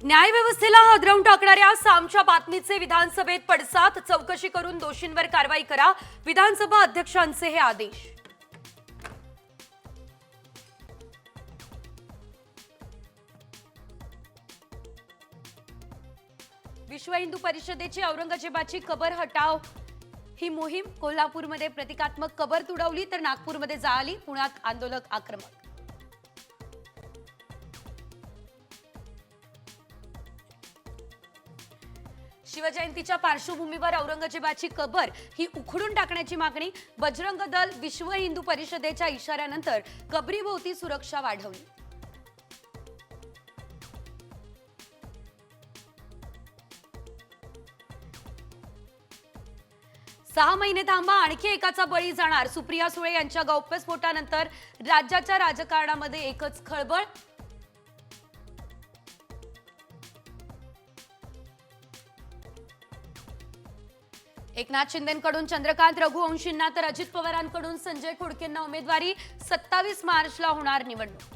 न्यायव्यवस्थेला हादरवून टाकणाऱ्या सामच्या बातमीचे विधानसभेत पडसाद. चौकशी करून दोषींवर कारवाई करा, विधानसभा अध्यक्षांचे हे आदेश. विश्व हिंदू परिषदेची औरंगजेबाची कबर हटाव ही मोहीम. कोल्हापूरमध्ये प्रतिकात्मक कबर तुडवली तर नागपूरमध्ये जाळली. पुण्यात आंदोलक आक्रमक. शिवजयंतीच्या पार्श्वभूमीवर औरंगजेबाची कबर ही उखडून टाकण्याची मागणी. बजरंग दल विश्व हिंदू परिषदेच्या इशाऱ्यानंतर कबरीभोवती सुरक्षा वाढवली. सहा महिने थांबा, आणखी एकाचा बळी जाणार. सुप्रिया सुळे यांच्या गौप्यस्फोटानंतर राज्याच्या राजकारणामध्ये एकच खळबळ. एकनाथ शिंदेंकडून चंद्रकांत रघुवंशींना तर अजित पवारांकडून संजय खोडकेंना उमेदवारी. 27 मार्चला होणार निवडणूक.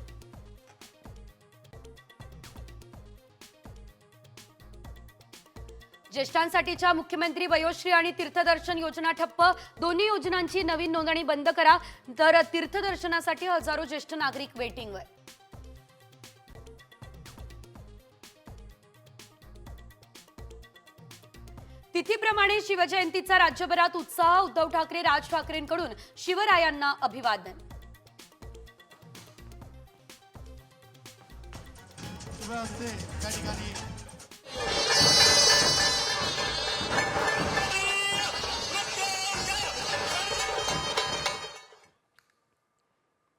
ज्येष्ठांसाठीच्या मुख्यमंत्री वयोश्री आणि तीर्थदर्शन योजना ठप्प. दोन्ही योजनांची नवीन नोंदणी बंद करा. तर तीर्थदर्शनासाठी हजारो ज्येष्ठ नागरिक वेटिंगवर. तिथीप्रमाणे शिवजयंतीचा राज्यभरात उत्साह. उद्धव ठाकरे राज ठाकरेंकडून शिवरायांना अभिवादन. त्या ठिकाणी